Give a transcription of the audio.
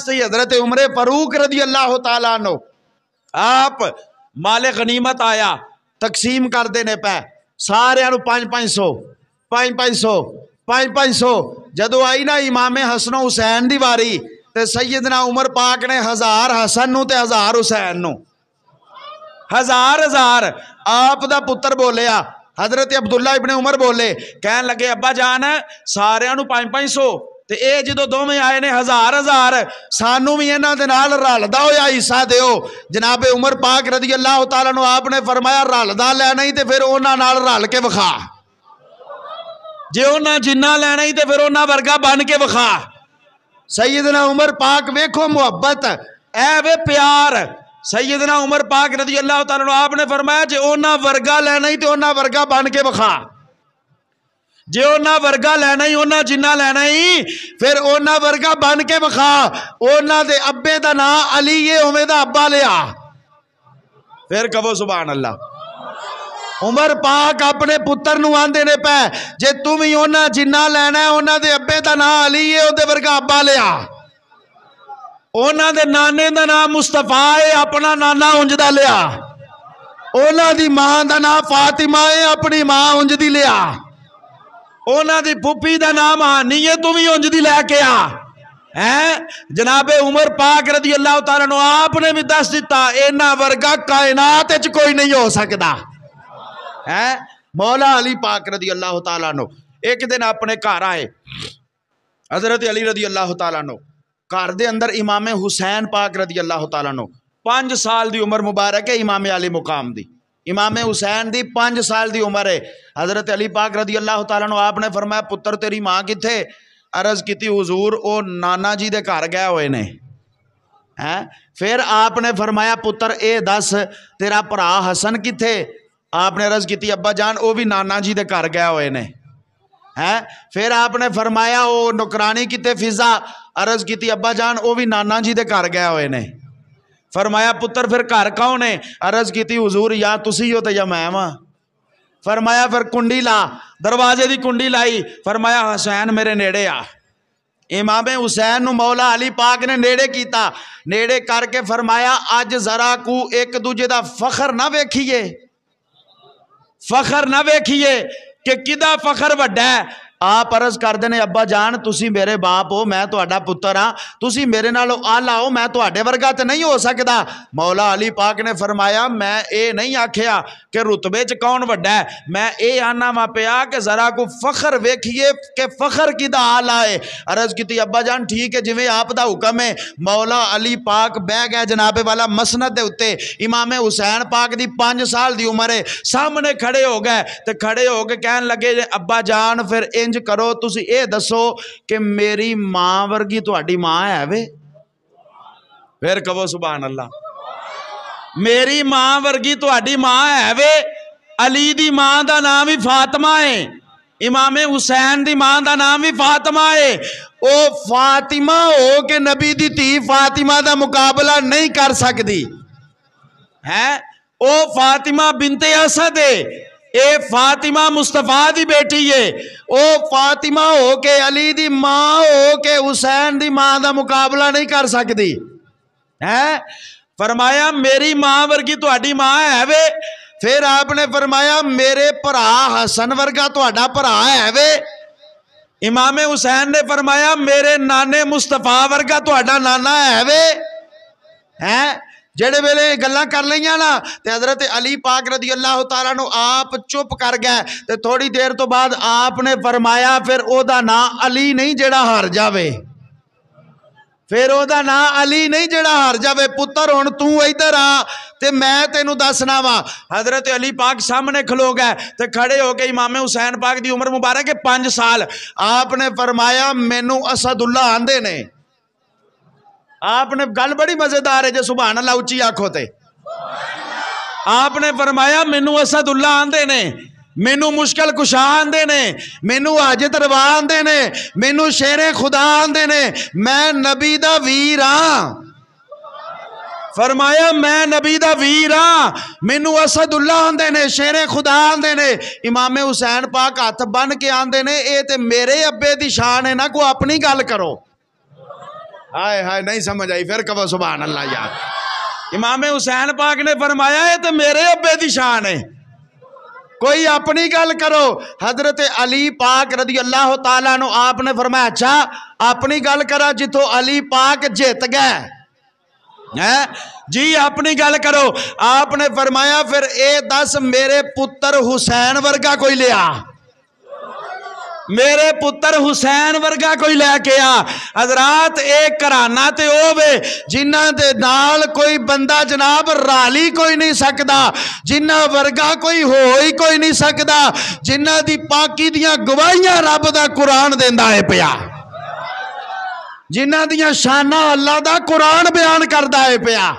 واسطے حضرت عمر فاروق رضی اللہ تعالیٰ عنہ آپ مال غنیمت آیا تقسیم کر دینے پہ سارے انو 500 500 500 جدو آئی نا امام حسن و حسین دی واری تے سیدنا عمر پاک نے 1000 حسن نو تے 1000 حسین نو 1000 آپ دا پتر بولیا حضرت عبداللہ ابن عمر بولے کہن لگے ابا جان سارے انو 500 تے اے جدو دو میں آئے نے 1000 سانو بھی اینا دے نال رالدہ ہویا حصہ دیو جناب عمر پاک رضی اللہ تعالیٰ نے آپ نے فرمایا رالدہ لینا ہی تے پھر اونا نال رال کے وکھا جے اونا جنہ لینا ہی تے پھر اونا ورگا بن کے وکھا سیدنا عمر پاک ویکھو محبت اے وے پیار سیدنا عمر پاک رضی اللہ تعالیٰ عنہ آپ نے فرمایا جے اونا ورگا لینا ہی تے اونا ورگا بن کے وکھا جے اونا ورگا لینا ہی اونا جنہ لینا ہی پھر اونا ورگا بن کے وکھا اونا دے ابے دا نا علی یہ ہومے دا ابا لیا پھر کہو سبحان اللہ عمر پاک اپنے پتر نو آندے نے پہ جے تم ہی اونا جنہ لینا ہے اونا دے ابے دا نا علی یہ دے ورگا ابا لیا اونا دے نانے دا نا مصطفیٰ ہے اپنا نانا انج دا لیا اونا دی ماں دا نا فاطمہ ہے اپنی ماں انج دی لیا اونا دی پھپھی دا نام آنی ہے تم ہی انج دی لے کے آ جناب عمر پاک رضی اللہ تعالیٰ عنہ آپ نے بھی دس دیتا اینا ورگا کائنات اچ کوئی نہیں ہو سکتا مولا علی پاک رضی اللہ تعالیٰ عنہ ایک دن اپنے گھر آئے حضرت علی رضی اللہ تعالیٰ عنہ گھر دے اندر امام حسین پاک رضی اللہ تعالیٰ عنہ 5 سال دی عمر مبارک ہے امام علی مقام دی امام حسین دی 5 سال دی عمر ہے حضرت علی پاک رضی اللہ تعالیٰ عنہ آپ نے فرمایا پتر تیری ماں کتھے عرض کیتی حضور او نانا جی دے گھر گئے ہوئے نے پھر آپ نے فرمایا پتر اے دس تیرا پرا حسن کتھے آپ نے عرض کیتی ابا جان او بھی نانا جی دے گھر گئے ہوئے نے پھر آپ نے فرمایا او نکرانی کتے فضا عرض کیتی ابا جان او بھی نانا جی دے گھر گئے ہوئے نے فرمایا پتر پھر گھر کون ہے عرض کیتی حضور یا تسی ہو تے یا میں ہاں فرمایا پھر کنڈی لا دروازے دی کنڈی لائی فرمایا حسین میرے نیڑے آ امام حسین نو مولا علی پاک نے نیڑے کیتا نیڑے کر کے فرمایا اج ذرا کو ایک دوجے دا فخر نہ ویکھیے فخر نہ ویکھیے کہ کدا فخر وڈا ہے آپ عرض کر دینے ابا جان تسی میرے باپ ہو میں تو اڈا پتر ہاں تسی میرے نالو آلہ ہو میں تو اڈے ورگا تے نہیں ہو سکتا مولا علی پاک نے فرمایا میں اے نہیں آکھیا کہ رتبے چ کون وڈا ہے میں اے آنا وا پیا کہ ذرا کو فخر ویکھیے کہ فخر کدا آلہ ہے عرض کیتی ابا جان ٹھیک ہے جویں آپ دا حکم ہے مولا علی پاک بہ گئے جناب والا مسند دے اتے امام حسین پاک دی 5 سال دی عمر ہے سامنے کھڑے ہو گئے تے کھڑے ہو کے کہن لگے ابا جان پھر انج کرو تسی اے دسو کہ میری ماں ورگی تہاڈی ماں ہے وے پھر کہو سبحان اللہ میری ماں ورگی تہاڈی ماں ہے وے علی دی ماں دا نام ہی فاطمہ ہے امام حسین دی ماں دا نام ہی فاطمہ ہے او فاطمہ ہو کہ نبی دی تھی فاطمہ دا مقابلہ نہیں کر سکتی او فاطمہ بنت اسد ہے اے فاطمہ مصطفیٰ دی بیٹی ہے او فاطمہ ہو کے علی دی ماں ہو کے حسین دی ماں دا مقابلہ نہیں کر سکتی فرمایا میری ماں ورگی تہاڈی ماں ہے وے پھر آپ نے فرمایا میرے پرا حسن ورگا تہاڈا پرا ہے وے امام حسین نے فرمایا میرے نانے مصطفیٰ ورگا تہاڈا نانا ہے وے جڑے ویلے گلاں کر لیاں نا تے حضرت علی پاک رضی اللہ تعالیٰ نو آپ چپ کر گئے تے تھوڑی دیر تو بعد آپ نے فرمایا پھر او دا نا علی نہیں جڑا ہار جاوے پھر او دا نا علی نہیں جڑا ہار جاوے پتر ہن تو ادھر آ تے میں تینوں دسنا وا حضرت علی پاک سامنے کھلو گئے تے کھڑے ہو کے امام حسین پاک دی عمر مبارک ہے 5 سال آپ نے فرمایا مینوں اسد اللہ آندے نے آپ نے گل بڑی مزیدار ہے جو سبحان اللہ اچھی آنکھوں تے آپ نے فرمایا مینوں اسد اللہ آندے نے مینوں مشکل کشا آندے نے مینوں حاجت روا آندے نے مینوں شیر خدا آندے نے میں نبی دا ویر ہاں فرمایا میں نبی دا ویر ہاں مینوں اسد اللہ آندے نے شیر خدا آندے نے امام حسین پاک ہاتھ بن کے آندے نے اے تے میرے ابے دی شان ہے نا کو اپنی گل کرو ہائے ہائے نہیں سمجھ آئی، پھر کہو سبحان اللہ یار۔ امام حسین پاک نے فرمایا ہے تو میرے ابے دی شان ہے، کوئی اپنی گل کرو۔ حضرت علی پاک رضی اللہ تعالیٰ عنہ آپ نے فرمایا اچھا اپنی گل کرا جتوں علی پاک جیت گئے جی اپنی گل کرو۔ آپ نے فرمایا پھر اے دس میرے پتر حسین ورگا کوئی لیا، میرے پتر حسین ورگا کوئی لے کے آ۔ حضرات ایک کرانہ تے ہووے جنہ دے نال کوئی بندہ جناب رالی کوئی نہیں سکدا، جنہ ورگا کوئی ہوئی کوئی نہیں سکدا، جنہ دی پاکی دیاں گواہیاں رب دا قرآن دیندا ہے پیا، جنہ دیاں شانہ اللہ دا قرآن بیان کردا ہے پیا۔